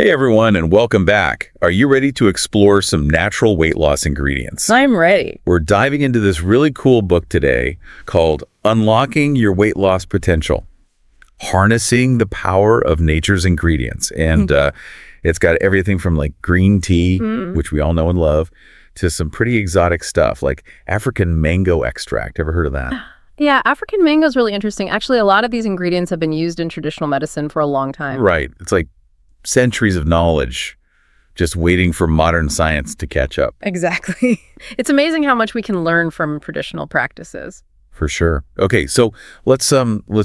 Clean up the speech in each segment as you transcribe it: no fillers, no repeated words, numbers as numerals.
Hey everyone, and welcome back. Are you ready to explore some natural weight loss ingredients? I'm ready. We're diving into this really cool book today called Unlocking Your Weight Loss Potential, Harnessing the Power of Nature's Ingredients. And it's got everything from like green tea, which we all know and love, to some pretty exotic stuff like African mango extract. Ever heard of that? Yeah, African mango is really interesting. Actually, a lot of these ingredients have been used in traditional medicine for a long time. Right. It's like centuries of knowledge just waiting for modern science to catch up. Exactly. It's amazing how much we can learn from traditional practices. For sure. Okay, so let's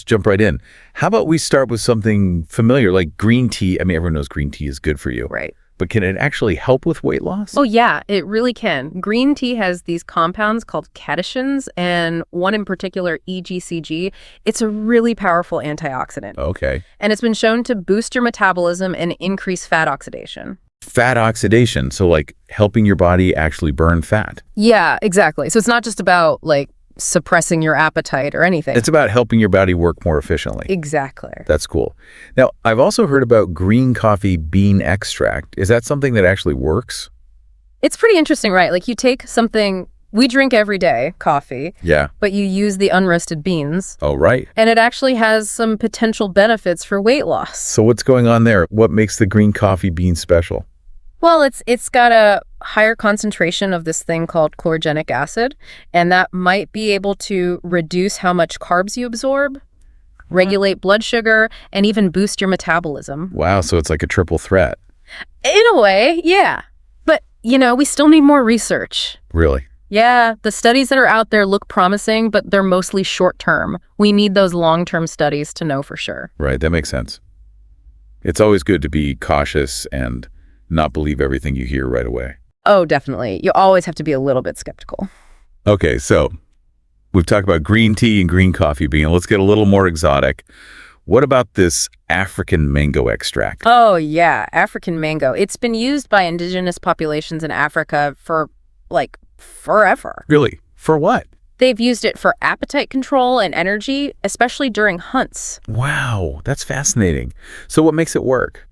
jump right in. How about we start with something familiar like green tea? I mean, everyone knows green tea is good for you. Right. But can it actually help with weight loss? Oh, yeah, it really can. Green tea has these compounds called catechins, and one in particular, EGCG. It's a really powerful antioxidant. Okay. And it's been shown to boost your metabolism and increase fat oxidation. Fat oxidation, so like helping your body actually burn fat. Yeah, exactly. So it's not just about like suppressing your appetite or anything. It's about helping your body work more efficiently. Exactly. That's cool. Now, I've also heard about green coffee bean extract. Is that something that actually works? It's pretty interesting, right? Like you take something we drink every day, coffee. Yeah. But you use the unroasted beans. Oh, right. And it actually has some potential benefits for weight loss. So what's going on there? What makes the green coffee bean special? Well, it's got a higher concentration of this thing called chlorogenic acid, and that might be able to reduce how much carbs you absorb, regulate blood sugar, and even boost your metabolism. Wow, so it's like a triple threat. In a way, yeah. But, we still need more research. Really? Yeah, the studies that are out there look promising, but they're mostly short-term. We need those long-term studies to know for sure. Right, that makes sense. It's always good to be cautious and not believe everything you hear right away. Oh, definitely. You always have to be a little bit skeptical. Okay, so we've talked about green tea and green coffee bean. Let's get a little more exotic. What about this African mango extract? Oh, yeah, African mango. It's been used by indigenous populations in Africa for, forever. Really? For what? They've used it for appetite control and energy, especially during hunts. Wow, that's fascinating. So what makes it work?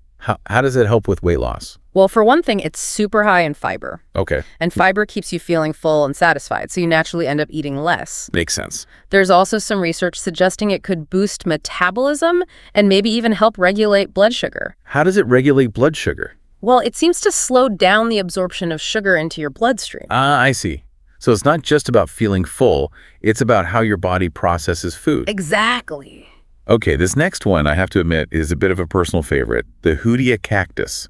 How does it help with weight loss? Well, for one thing, it's super high in fiber. Okay. And fiber keeps you feeling full and satisfied, so you naturally end up eating less. Makes sense. There's also some research suggesting it could boost metabolism and maybe even help regulate blood sugar. How does it regulate blood sugar? Well, it seems to slow down the absorption of sugar into your bloodstream. Ah, I see. So it's not just about feeling full, it's about how your body processes food. Exactly. Okay, this next one, I have to admit, is a bit of a personal favorite, the Hoodia cactus.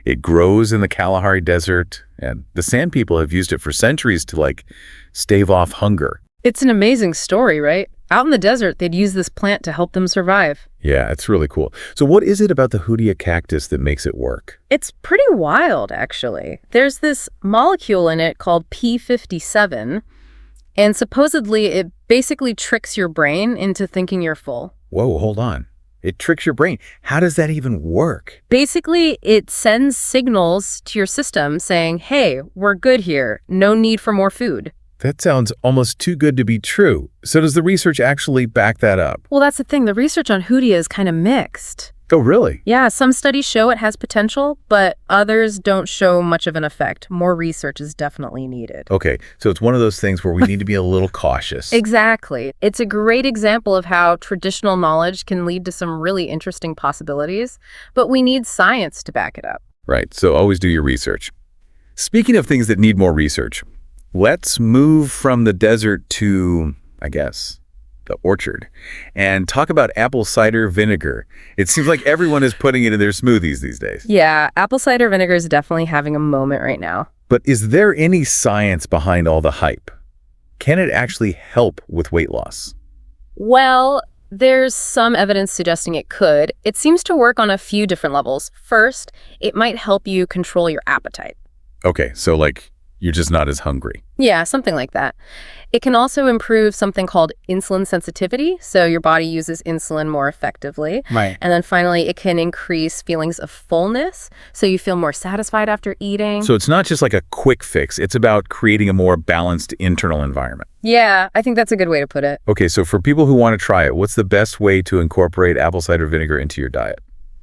It grows in the Kalahari Desert, and the Sand people have used it for centuries to, stave off hunger. It's an amazing story, right? Out in the desert, they'd use this plant to help them survive. Yeah, it's really cool. So what is it about the Hoodia cactus that makes it work? It's pretty wild, actually. There's this molecule in it called P57, and supposedly it basically tricks your brain into thinking you're full. Whoa, hold on. It tricks your brain. How does that even work? Basically, it sends signals to your system saying, hey, we're good here. No need for more food. That sounds almost too good to be true. So does the research actually back that up? Well, that's the thing. The research on Hoodia is kind of mixed. Oh, really? Yeah, some studies show it has potential, but others don't show much of an effect. More research is definitely needed. Okay, so it's one of those things where we need to be a little cautious. Exactly. It's a great example of how traditional knowledge can lead to some really interesting possibilities, but we need science to back it up. Right, so always do your research. Speaking of things that need more research, let's move from the desert to, the orchard, and talk about apple cider vinegar. It seems like everyone is putting it in their smoothies these days. Yeah, apple cider vinegar is definitely having a moment right now. But is there any science behind all the hype? Can it actually help with weight loss? Well, there's some evidence suggesting it could. It seems to work on a few different levels. First, it might help you control your appetite. Okay, so you're just not as hungry. Yeah, something like that. It can also improve something called insulin sensitivity, so your body uses insulin more effectively. Right. And then finally, it can increase feelings of fullness, so you feel more satisfied after eating. So it's not just like a quick fix, it's about creating a more balanced internal environment. Yeah, I think that's a good way to put it. Okay, so for people who want to try it, what's the best way to incorporate apple cider vinegar into your diet?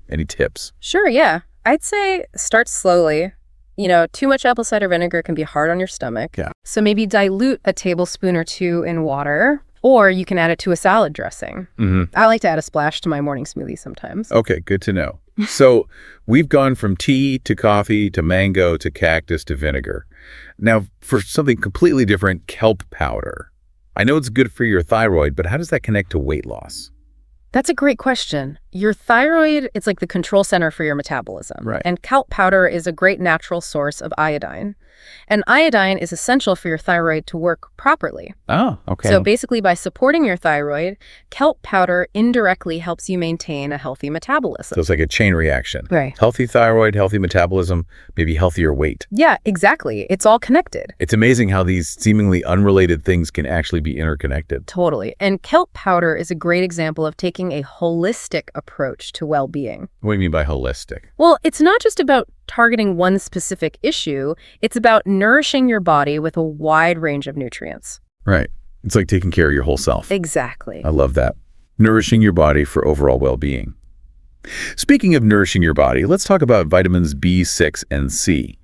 Any tips? Sure, yeah. I'd say start slowly. Too much apple cider vinegar can be hard on your stomach. Yeah. So maybe dilute a tablespoon or two in water, or you can add it to a salad dressing. I like to add a splash to my morning smoothie sometimes. Okay, good to know. So we've gone from tea to coffee to mango to cactus to vinegar. Now, for something completely different, kelp powder. I know it's good for your thyroid, but how does that connect to weight loss? That's a great question. Your thyroid, it's like the control center for your metabolism. Right. And kelp powder is a great natural source of iodine. And iodine is essential for your thyroid to work properly. Oh, okay. So basically, by supporting your thyroid, kelp powder indirectly helps you maintain a healthy metabolism. So it's like a chain reaction. Right. Healthy thyroid, healthy metabolism, maybe healthier weight. Yeah, exactly. It's all connected. It's amazing how these seemingly unrelated things can actually be interconnected. Totally. And kelp powder is a great example of taking a holistic approach to well-being. What do you mean by holistic? Well, it's not just about targeting one specific issue. It's about nourishing your body with a wide range of nutrients. Right. It's like taking care of your whole self. Exactly. I love that. Nourishing your body for overall well-being. Speaking of nourishing your body, let's talk about vitamins B6 and C.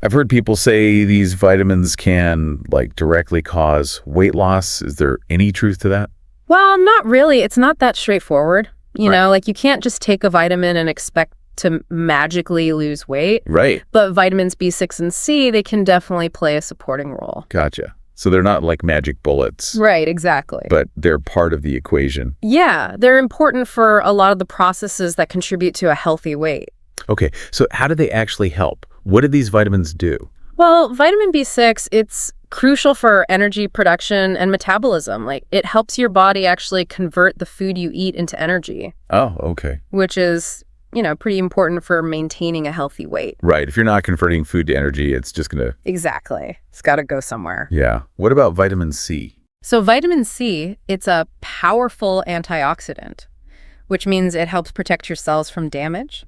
I've heard people say these vitamins can directly cause weight loss. Is there any truth to that? Well, not really. It's not that straightforward. Right. You can't just take a vitamin and expect to magically lose weight. Right. But vitamins B6 and C, they can definitely play a supporting role. Gotcha. So they're not like magic bullets. Right, exactly. But they're part of the equation. Yeah, they're important for a lot of the processes that contribute to a healthy weight. Okay, so how do they actually help? What do these vitamins do? Well, vitamin B6, it's crucial for energy production and metabolism. It helps your body actually convert the food you eat into energy. Oh, okay. Which is, pretty important for maintaining a healthy weight. Right. If you're not converting food to energy, it's just going to... Exactly. It's got to go somewhere. Yeah. What about vitamin C? So vitamin C, it's a powerful antioxidant, which means it helps protect your cells from damage.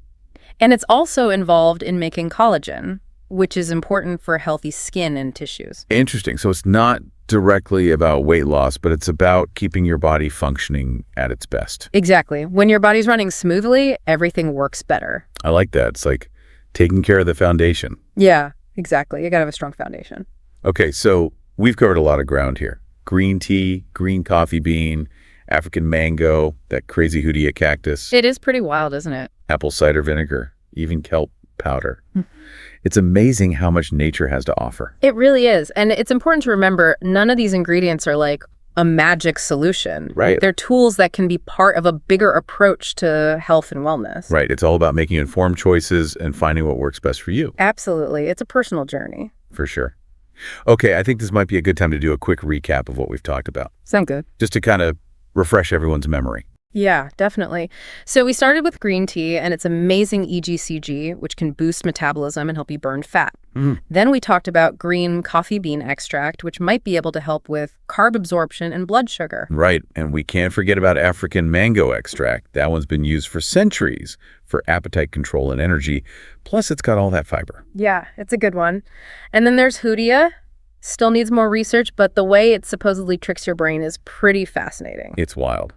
And it's also involved in making collagen, which is important for healthy skin and tissues. Interesting. So it's not directly about weight loss, but it's about keeping your body functioning at its best. Exactly. When your body's running smoothly, everything works better. I like that. It's like taking care of the foundation. Yeah, exactly. You got to have a strong foundation. Okay, so we've covered a lot of ground here. Green tea, green coffee bean, African mango, that crazy hoodia cactus. It is pretty wild, isn't it? Apple cider vinegar, even kelp powder. It's amazing how much nature has to offer. It really is. And it's important to remember, none of these ingredients are like a magic solution. Right. They're tools that can be part of a bigger approach to health and wellness. Right. It's all about making informed choices and finding what works best for you. Absolutely. It's a personal journey. For sure. Okay, I think this might be a good time to do a quick recap of what we've talked about, Sound good. just to kind of refresh everyone's memory. Yeah, definitely. So we started with green tea and its amazing EGCG, which can boost metabolism and help you burn fat. Then we talked about green coffee bean extract, which might be able to help with carb absorption and blood sugar. Right, and we can't forget about African mango extract. That one's been used for centuries for appetite control and energy. Plus, it's got all that fiber. Yeah, it's a good one. And then there's hoodia. Still needs more research, but the way it supposedly tricks your brain is pretty fascinating. It's wild.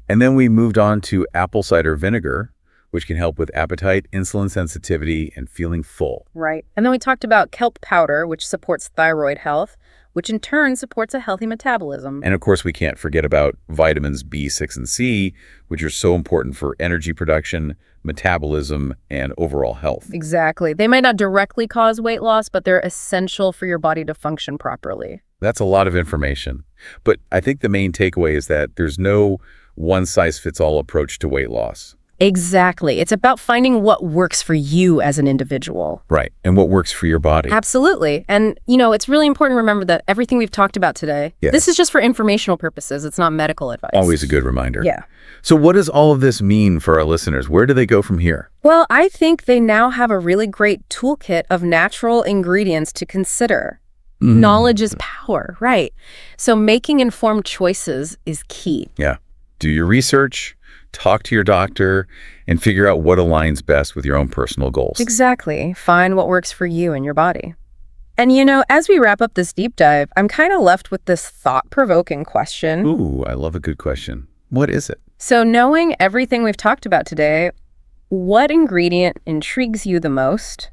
And then we moved on to apple cider vinegar, which can help with appetite, insulin sensitivity, and feeling full. Right. And then we talked about kelp powder, which supports thyroid health, which in turn supports a healthy metabolism. And of course, we can't forget about vitamins B6 and C, which are so important for energy production, metabolism, and overall health. Exactly. They might not directly cause weight loss, but they're essential for your body to function properly. That's a lot of information. But I think the main takeaway is that there's no one-size-fits-all approach to weight loss. Exactly. It's about finding what works for you as an individual. Right. And what works for your body. Absolutely. And, it's really important to remember that everything we've talked about today, this is just for informational purposes. It's not medical advice. Always a good reminder. Yeah. So what does all of this mean for our listeners? Where do they go from here? Well, I think they now have a really great toolkit of natural ingredients to consider. Knowledge is power, right? So making informed choices is key. Yeah. Do your research, talk to your doctor, and figure out what aligns best with your own personal goals. Exactly. Find what works for you and your body. And as we wrap up this deep dive, I'm kind of left with this thought-provoking question. Ooh, I love a good question. What is it? So knowing everything we've talked about today, What ingredient intrigues you the most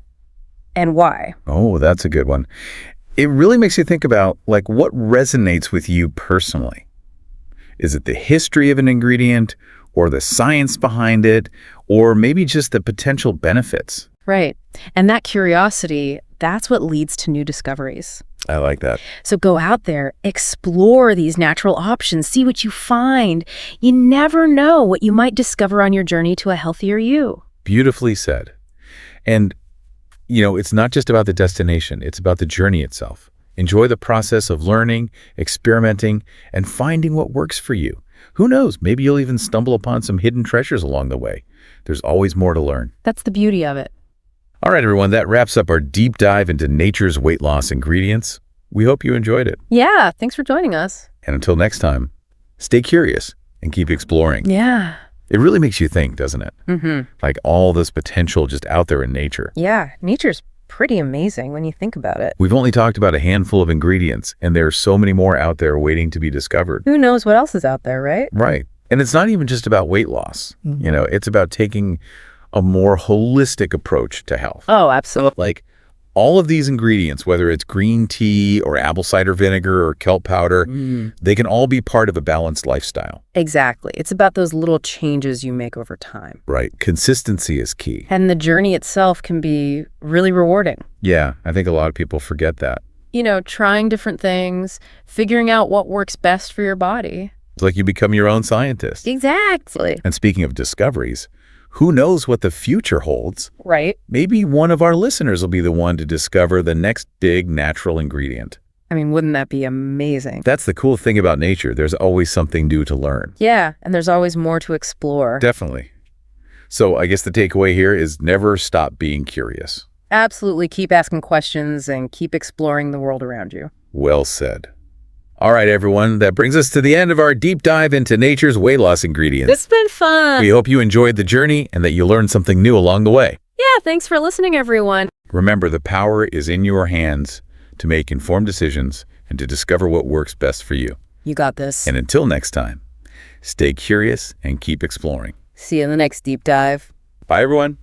and why? Oh, that's a good one. It really makes you think about like what resonates with you personally. Is it the history of an ingredient or the science behind it or maybe just the potential benefits? Right. And that curiosity, that's what leads to new discoveries. I like that. So go out there, explore these natural options, see what you find. You never know what you might discover on your journey to a healthier you. Beautifully said. And, it's not just about the destination, it's about the journey itself. Enjoy the process of learning, experimenting, and finding what works for you. Who knows, maybe you'll even stumble upon some hidden treasures along the way. There's always more to learn. That's the beauty of it. All right, everyone, that wraps up our deep dive into nature's weight loss ingredients. We hope you enjoyed it. Yeah, thanks for joining us. And until next time, stay curious and keep exploring. Yeah. It really makes you think, doesn't it? Mm-hmm. Like all this potential just out there in nature. Yeah, nature's pretty amazing when you think about it. We've only talked about a handful of ingredients, and there are so many more out there waiting to be discovered. Who knows what else is out there, right? Right. And it's not even just about weight loss. It's about taking a more holistic approach to health. Oh, absolutely. Like all of these ingredients, whether it's green tea or apple cider vinegar or kelp powder, they can all be part of a balanced lifestyle. Exactly. It's about those little changes you make over time. Right. Consistency is key. And the journey itself can be really rewarding. Yeah, I think a lot of people forget that. Trying different things, figuring out what works best for your body. It's like you become your own scientist. Exactly. And speaking of discoveries, who knows what the future holds? Right. Maybe one of our listeners will be the one to discover the next big natural ingredient. I mean, wouldn't that be amazing? That's the cool thing about nature. There's always something new to learn. Yeah, and there's always more to explore. Definitely. So I guess the takeaway here is never stop being curious. Absolutely. Keep asking questions and keep exploring the world around you. Well said. All right, everyone, that brings us to the end of our deep dive into nature's weight loss ingredients. It's been fun. We hope you enjoyed the journey and that you learned something new along the way. Yeah, thanks for listening, everyone. Remember, the power is in your hands to make informed decisions and to discover what works best for you. You got this. And until next time, stay curious and keep exploring. See you in the next deep dive. Bye, everyone.